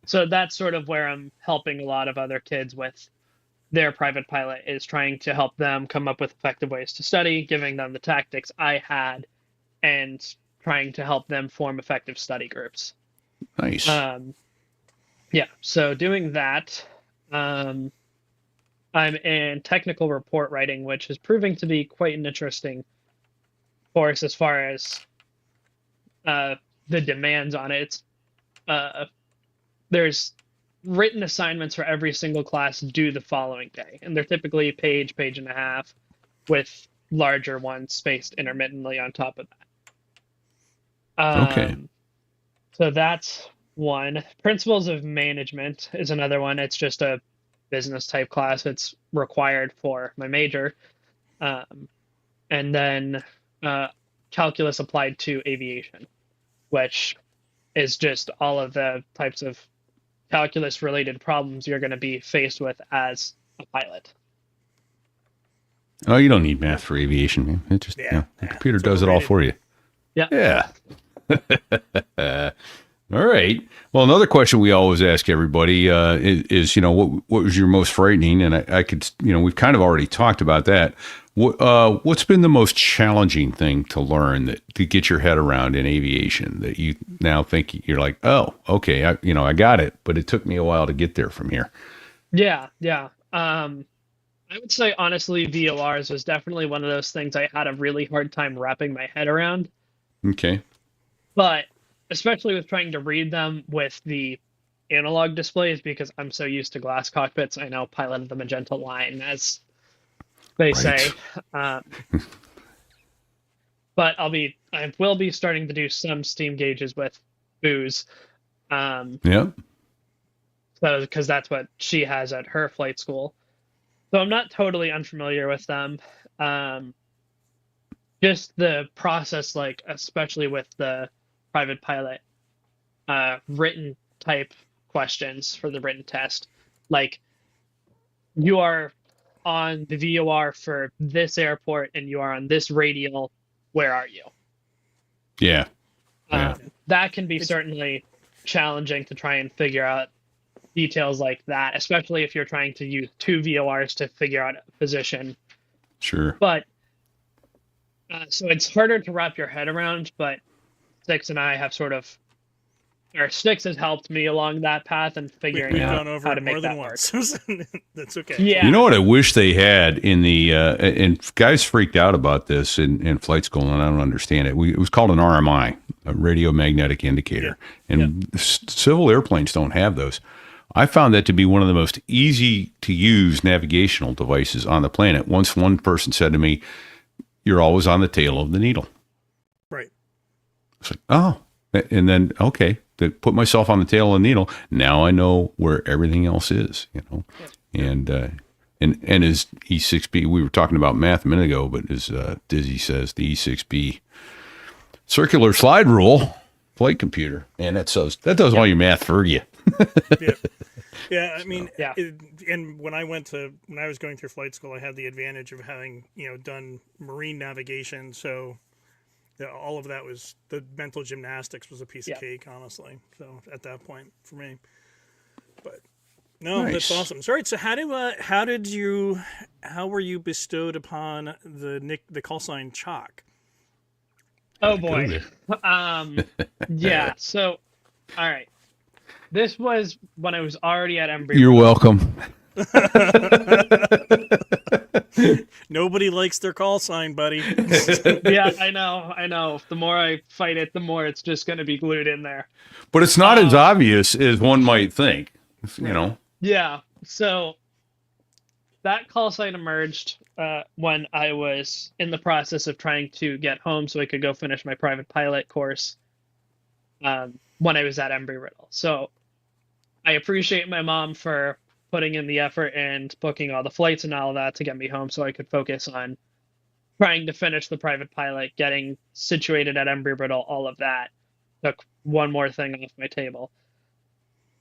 So that's sort of where I'm helping a lot of other kids with their private pilot, is trying to help them come up with effective ways to study, giving them the tactics I had, and trying to help them form effective study groups. Nice. Yeah, so doing that, I'm in technical report writing, which is proving to be quite an interesting course as far as the demands on it. It's, there's written assignments for every single class due the following day, and they're typically page and a half, with larger ones spaced intermittently on top of that. Okay. So that's one. Principles of Management is another one. It's just a business type class. It's required for my major. And then Calculus Applied to Aviation, which is just all of the types of calculus related problems you're going to be faced with as a pilot. Oh, you don't need math for aviation, man. It just, the computer does it all for you. Yeah. Yeah. All right. Well, another question we always ask everybody is, what was your most frightening? And I could, we've kind of already talked about that. What's been the most challenging thing to learn to get your head around in aviation that you now think you're like, oh, okay, I got it, but it took me a while to get there from here. Yeah. I would say, honestly, VORs was definitely one of those things I had a really hard time wrapping my head around. Okay. But especially with trying to read them with the analog displays, because I'm so used to glass cockpits, I now piloted the magenta line, as they say. But I will be starting to do some steam gauges with booze. Yeah. So, because that's what she has at her flight school. So I'm not totally unfamiliar with them. Just the process, like, especially with the private pilot, written type questions for the written test. Like, you are on the VOR for this airport and you are on this radial. Where are you? Yeah. That can be certainly challenging to try and figure out details like that, especially if you're trying to use two VORs to figure out a position. Sure. But so it's harder to wrap your head around, but Sticks and I have Sticks has helped me along that path and figuring out how to make that work. That's okay. Yeah. You know what I wish they had in the and guys freaked out about this in flight school, and I don't understand it. It was called an RMI, a radio magnetic indicator, and civil airplanes don't have those. I found that to be one of the most easy to use navigational devices on the planet. Once one person said to me, "You're always on the tail of the needle." Right. It's like, oh, and then okay. To put myself on the tail of the needle, now I know where everything else is, and as E6B, we were talking about math a minute ago, but as Dizzy says, the E6B circular slide rule flight computer, and that does all your math for you. I mean, and when I was going through flight school, I had the advantage of having done marine navigation, so. Yeah, all of that was the mental gymnastics was a piece of cake, honestly. So at that point for me, but no, That's awesome. Sorry. So how were you bestowed upon the call sign Chock? Oh boy. Yeah. So, all right. This was when I was already at Embry. You're welcome. Nobody likes their call sign, buddy. Yeah, I know. The more I fight it, the more it's just going to be glued in there. But it's not as obvious as one might think, Yeah. So that call sign emerged when I was in the process of trying to get home so I could go finish my private pilot course when I was at Embry Riddle. So I appreciate my mom for putting in the effort and booking all the flights and all of that to get me home so I could focus on trying to finish the private pilot, getting situated at Embry Riddle, all of that. Took one more thing off my table.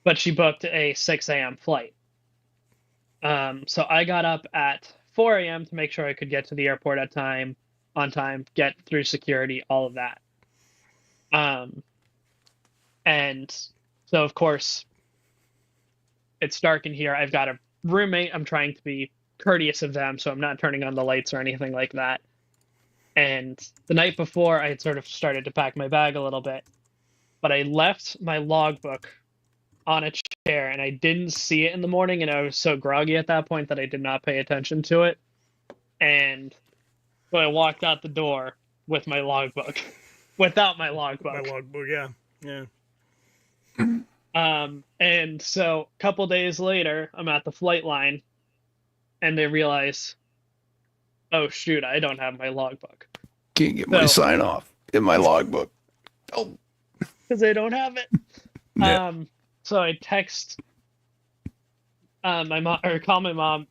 But she booked a 6 a.m. flight. So I got up at 4 a.m. to make sure I could get to the airport on time, get through security, all of that. And so, of course, it's dark in here. I've got a roommate. I'm trying to be courteous of them, so I'm not turning on the lights or anything like that. And the night before, I had sort of started to pack my bag a little bit, but I left my logbook on a chair, and I didn't see it in the morning, and I was so groggy at that point that I did not pay attention to it. And so I walked out the door with my logbook, without my logbook. My logbook, yeah. Yeah. And so a couple days later, I'm at the flight line, and they realize, oh shoot, I don't have my logbook. Can't get my sign off in my logbook. Oh, because I don't have it. Yeah. So I text my mom, or call my mom.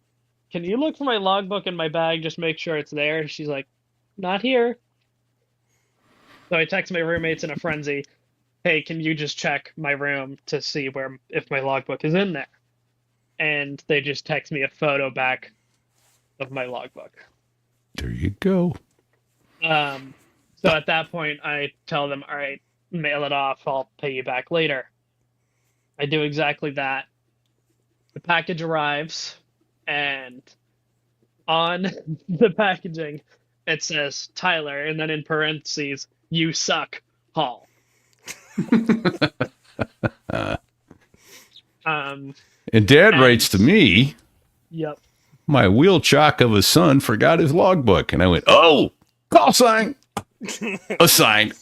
Can you look for my logbook in my bag? Just make sure it's there. She's like, not here. So I text my roommates in a frenzy. Hey, can you just check my room to see if my logbook is in there? And they just text me a photo back of my logbook. There you go. So at that point, I tell them, all right, mail it off. I'll pay you back later. I do exactly that. The package arrives, and on the packaging, it says Tyler, and then in parentheses, you suck, Hall. And Dad writes to me, Yep. my wheel chock of a son forgot his logbook. And I went, oh, call sign. A sign.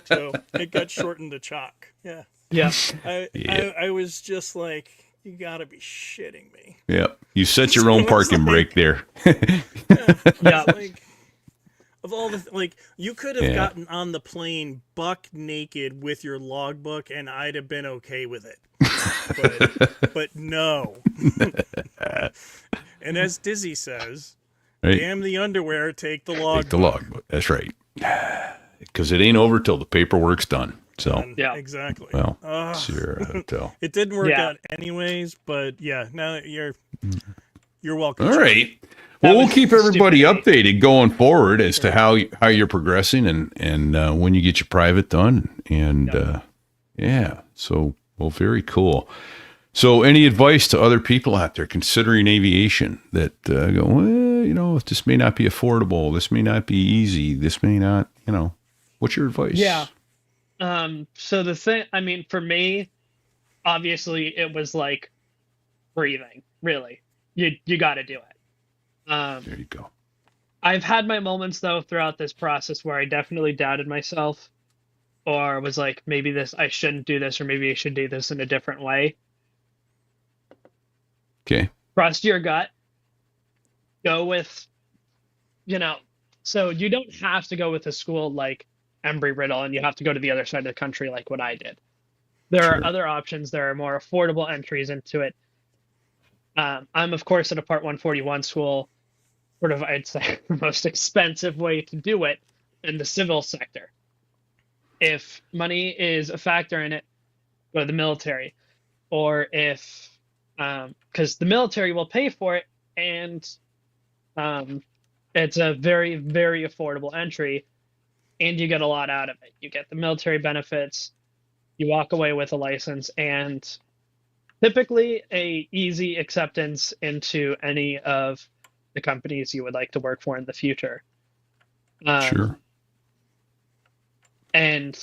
So it got shortened to Chock. Yeah. Yeah. I was just like, you gotta be shitting me. Yeah. You set your own parking brake there. Yeah. Like, of all the you could have gotten on the plane buck naked with your logbook, and I'd have been okay with it. But no. And as Dizzy says, Right? damn the underwear, take the logbook. Take the logbook. That's right. Because it ain't over till the paperwork's done. So, Yeah, exactly. well, it's your hotel. It didn't work out anyways, but yeah, now you're welcome. All right. Well, we'll keep everybody updated going forward as to how you're progressing and when you get your private done. And yeah, so, well, very cool. So any advice to other people out there considering aviation that go, well, this may not be affordable. This may not be easy. This may not, what's your advice? Yeah. So the thing, I mean, for me, obviously it was like breathing, really. You got to do it. There you go. I've had my moments though throughout this process where I definitely doubted myself or was like, maybe I shouldn't do this, or maybe I should do this in a different way. Okay. Trust your gut. Go with, so you don't have to go with a school like Embry Riddle and you have to go to the other side of the country like what I did. There are other options. There are more affordable entries into it. I'm, of course, at a Part 141 school, sort of, I'd say, the most expensive way to do it in the civil sector. If money is a factor in it, go to the military. Or if, because the military will pay for it, and it's a very, very affordable entry, and you get a lot out of it. You get the military benefits, you walk away with a license, and typically a easy acceptance into any of the companies you would like to work for in the future. Sure. And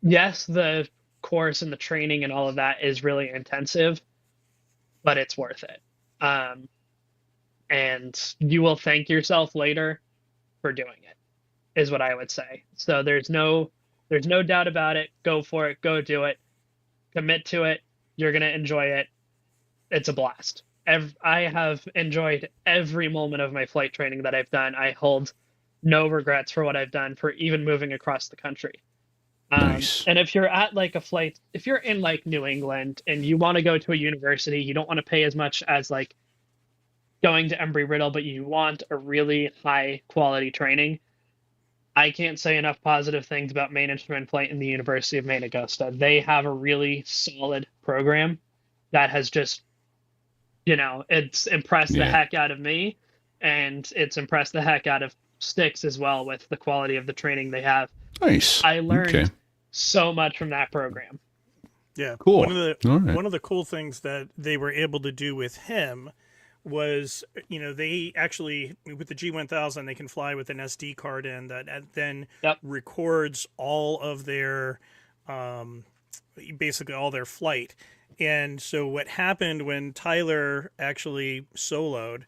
yes, the course and the training and all of that is really intensive, but it's worth it. And you will thank yourself later for doing it, is what I would say. So there's no doubt about it. Go for it. Go do it. Commit to it. You're going to enjoy it. It's a blast. I have enjoyed every moment of my flight training that I've done. I hold no regrets for what I've done, for even moving across the country. Nice. And if you're at like a flight, if you're in like New England and you want to go to a university, you don't want to pay as much as like going to Embry Riddle, but you want a really high quality training, I can't say enough positive things about main instrument flight in the University of Maine Augusta. They have a really solid program that has just, it's impressed the heck out of me, and it's impressed the heck out of Sticks as well with the quality of the training they have. Nice. I learned so much from that program. Yeah, Cool. One All right. of the cool things that they were able to do with him was, they actually with the G1000 they can fly with an SD card in that then Yep. records all of their basically all their flight. And so what happened when Tyler actually soloed,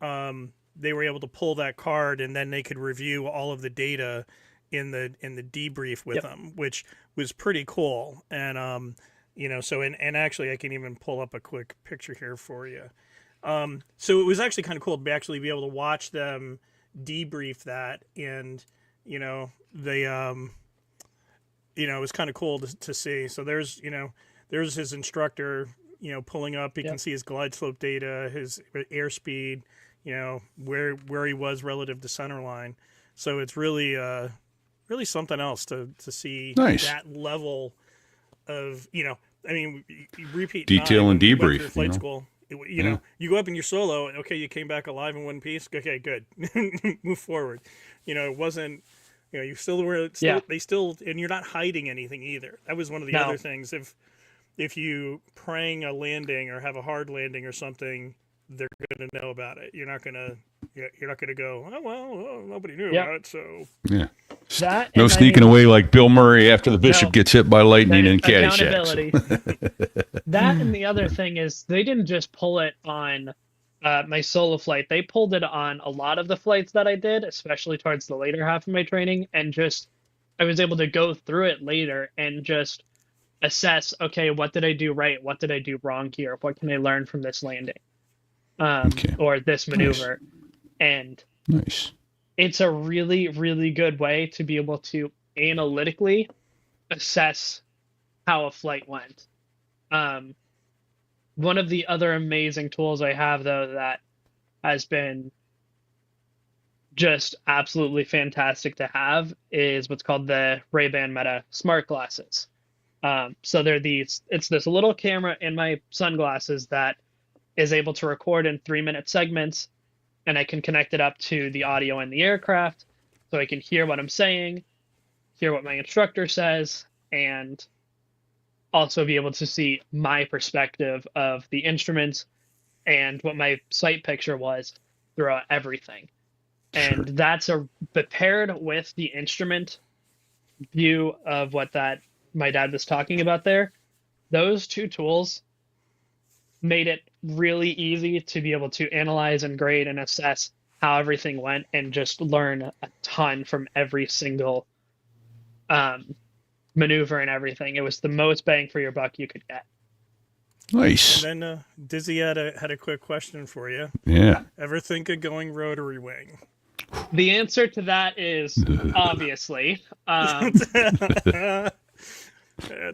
they were able to pull that card and then they could review all of the data in the debrief with them, which was pretty cool. And so and actually I can even pull up a quick picture here for you. So it was actually kind of cool to actually be able to watch them debrief that, and they it was kind of cool to see. So there's his instructor pulling up. You can see his glide slope data, his airspeed, where he was relative to center line. So it's really really something else to see that level of you repeat Detail and you went debrief, through flight school. You go up in your solo, and okay, you came back alive in one piece. Okay, good. Move forward. It wasn't. You still were. They still, and you're not hiding anything either. That was one of the other things. If you prang a landing or have a hard landing or something, they're going to know about it. You're not going to go, oh well, nobody knew about it. So no sneaking away like Bill Murray after the bishop gets hit by lightning in Caddyshack. That and the other thing is they didn't just pull it on my solo flight. They pulled it on a lot of the flights that I did, especially towards the later half of my training, and I was able to go through it later and just assess, okay, what did I do right? What did I do wrong here? What can I learn from this landing? Or this maneuver? And it's a really, really good way to be able to analytically assess how a flight went. One of the other amazing tools I have, though, that has been just absolutely fantastic to have is what's called the Ray-Ban Meta smart glasses. So it's this little camera in my sunglasses that is able to record in 3-minute segments, and I can connect it up to the audio in the aircraft so I can hear what I'm saying, hear what my instructor says, and also be able to see my perspective of the instruments and what my sight picture was throughout everything. And that's paired with the instrument view of what my dad was talking about there. Those two tools made it really easy to be able to analyze and grade and assess how everything went and just learn a ton from every single maneuver and everything. It was the most bang for your buck you could get. Nice. And then Dizzy had a quick question for you. Yeah. Ever think of going rotary wing? The answer to that is obviously. That's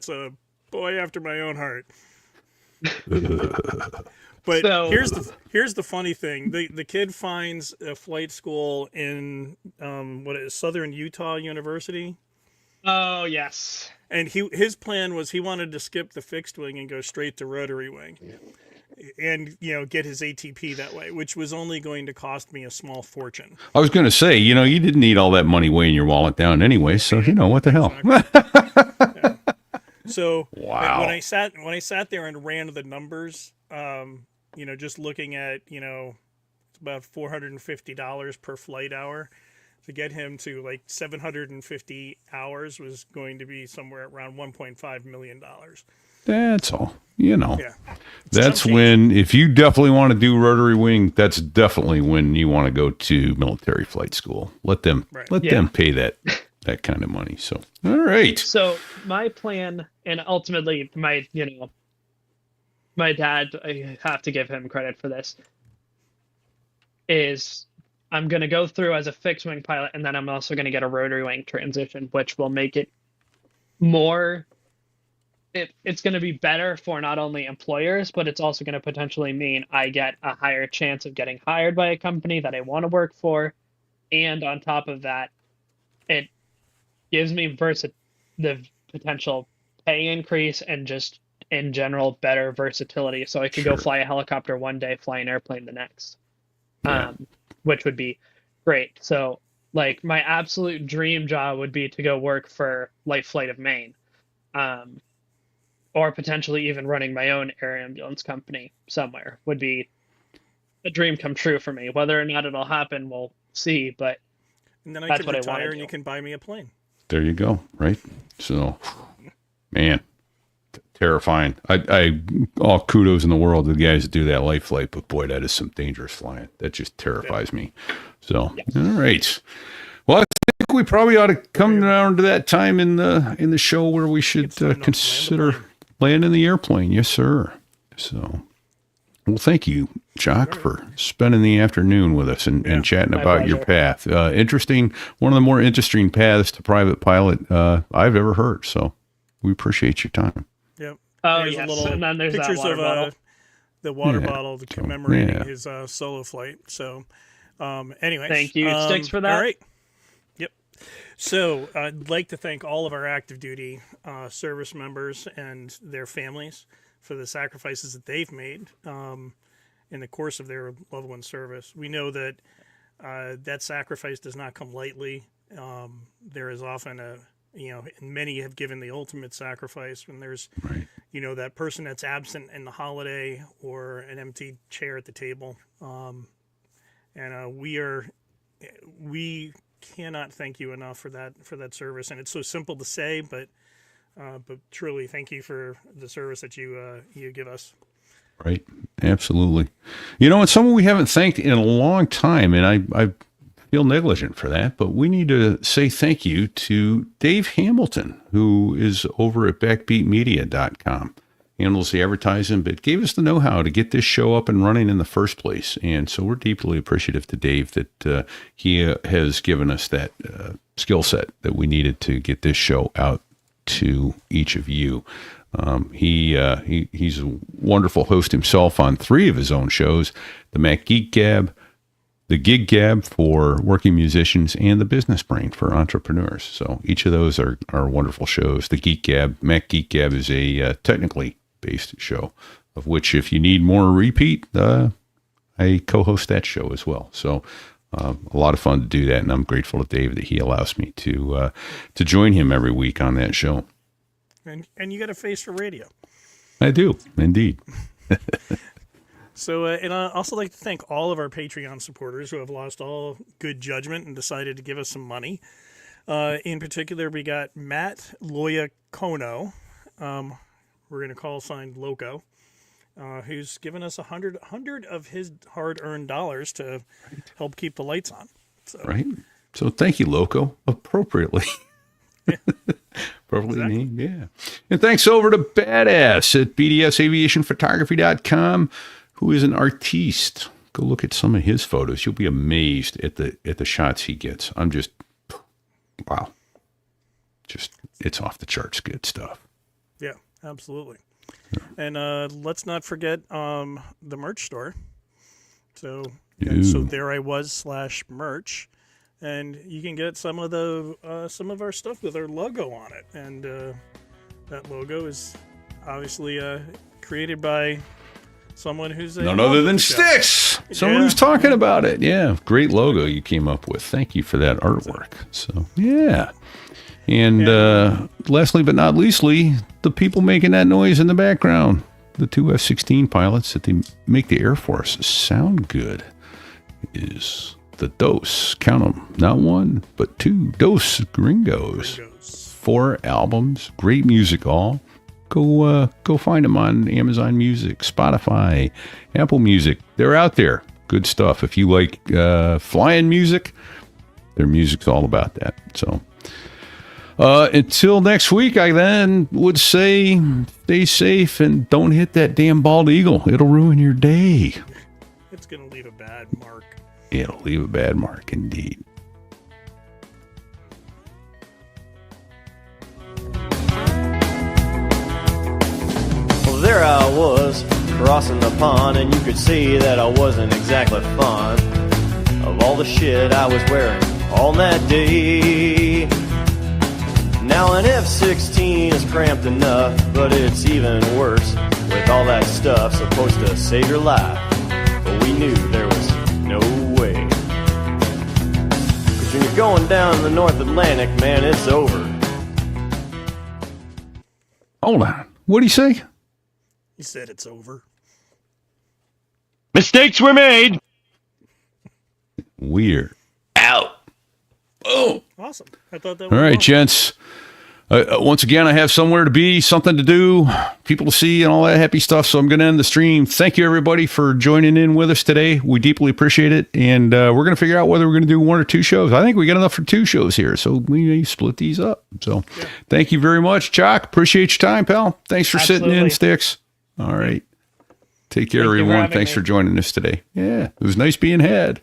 a boy after my own heart. But here's the funny thing. The kid finds a flight school in Southern Utah University. Oh yes. And his plan was he wanted to skip the fixed wing and go straight to rotary wing. And get his ATP that way, which was only going to cost me a small fortune. I was going to say, you didn't need all that money weighing your wallet down anyway, so what the hell? Yeah. So wow. When I sat there and ran the numbers, just looking at it's about $450 per flight hour. To get him to like 750 hours was going to be somewhere around $1.5 million. That's all. Yeah. That's when, if you definitely want to do rotary wing, that's definitely when you want to go to military flight school. Let them pay that kind of money. So, all right. So my plan, and ultimately my dad, I have to give him credit for this, is I'm going to go through as a fixed wing pilot, and then I'm also going to get a rotary wing transition, which will make it more. It's going to be better for not only employers, but it's also going to potentially mean I get a higher chance of getting hired by a company that I want to work for. And on top of that, it gives me the potential pay increase and just in general better versatility. So I could go fly a helicopter one day, fly an airplane the next, which would be great. So Like my absolute dream job would be to go work for Life Flight of Maine, or potentially even running my own air ambulance company somewhere would be a dream come true for me. Whether or not it'll happen, we'll see. But And then I that's could what I want retire to and do. you can buy me a plane. There you go. Right. So, man, terrifying. I all kudos in the world to the guys that do that life flight, but boy, that is some dangerous flying. That just terrifies me. So, all right. Well, I think we probably ought to come down to that time in the show where we should consider landing the airplane. Yes, sir. So, well, thank you, Chock, for spending the afternoon with us and chatting My about your path. Interesting, one of the more interesting paths to private pilot I've ever heard. So we appreciate your time. Yep. Oh, There's yes. a little And then there's that pictures water of bottle. the water Yeah. bottle commemorating Yeah. his solo flight. So, anyways. Thank you, Sticks, for that. All right. Yep. So I'd like to thank all of our active duty service members and their families for the sacrifices that they've made in the course of their loved one's service. We know that that sacrifice does not come lightly. There is often and many have given the ultimate sacrifice when there's, that person that's absent in the holiday or an empty chair at the table. And we cannot thank you enough for that service. And it's so simple to say, but truly thank you for the service that you give us. Right. Absolutely. It's someone we haven't thanked in a long time, and I feel negligent for that, but we need to say thank you to Dave Hamilton, who is over at backbeatmedia.com. Handles the advertising, but gave us the know-how to get this show up and running in the first place. And so we're deeply appreciative to Dave that he has given us that skill set that we needed to get this show out to each of you. He's a wonderful host himself on 3 of his own shows, the Mac Geek Gab, the Gig Gab for working musicians, and the Business Brain for entrepreneurs. So each of those are wonderful shows. The Geek Gab, Mac Geek Gab, is a technically based show, of which if you need more repeat, I co-host that show as well. So a lot of fun to do that, and I'm grateful to Dave that he allows me to join him every week on that show. And you got a face for radio. I do, indeed. So, and I'd also like to thank all of our Patreon supporters who have lost all good judgment and decided to give us some money. In particular, we got Matt Loyacono, we're going to call signed Loco, who's given us 100 of his hard-earned dollars to help keep the lights on. So. Right. So thank you, Loco, appropriately. Appropriately named, yeah. And thanks over to Badass at bdsaviationphotography.com, who is an artiste. Go look at some of his photos. You'll be amazed at the shots he gets. I'm just, wow. Just, it's off the charts good stuff. Yeah, absolutely. And let's not forget the merch store. So there I was /merch. And you can get some of our stuff with our logo on it, and that logo is obviously created by someone who's none other than Sticks, someone who's talking about it. Yeah, great logo you came up with. Thank you for that artwork. So yeah, and lastly but not leastly, the people making that noise in the background, the 2 F-16 pilots that they make the Air Force sound good, is the Dos. Count them, not 1 but 2 Dos Gringos. 4 albums, great music all. Go find them on Amazon Music, Spotify, Apple Music. They're out there. Good stuff. If you like flying music, their music's all about that. So until next week, I then would say stay safe and don't hit that damn bald eagle. It'll ruin your day. It's going to leave a bad mark. It'll leave a bad mark indeed. Well, there I was, crossing the pond, and you could see that I wasn't exactly fond of all the shit I was wearing on that day. Now an F-16 is cramped enough, but it's even worse with all that stuff supposed to save your life. But we knew there was no way. 'Cause when you're going down the North Atlantic, man, it's over. Hold on. What'd he say? He said it's over. Mistakes were made. Weird. Out. Oh. Awesome. I thought that. All right, awesome. gents. Once again, I have somewhere to be, something to do, people to see, and all that happy stuff. So I'm going to end the stream. Thank you, everybody, for joining in with us today. We deeply appreciate it. And we're going to figure out whether we're going to do 1 or 2 shows. I think we got enough for 2 shows here. So we may split these up. So Thank you very much, Chock. Appreciate your time, pal. Thanks for sitting in, Sticks. All right. Take care, everyone. Thanks for joining us today. Yeah, it was nice being had.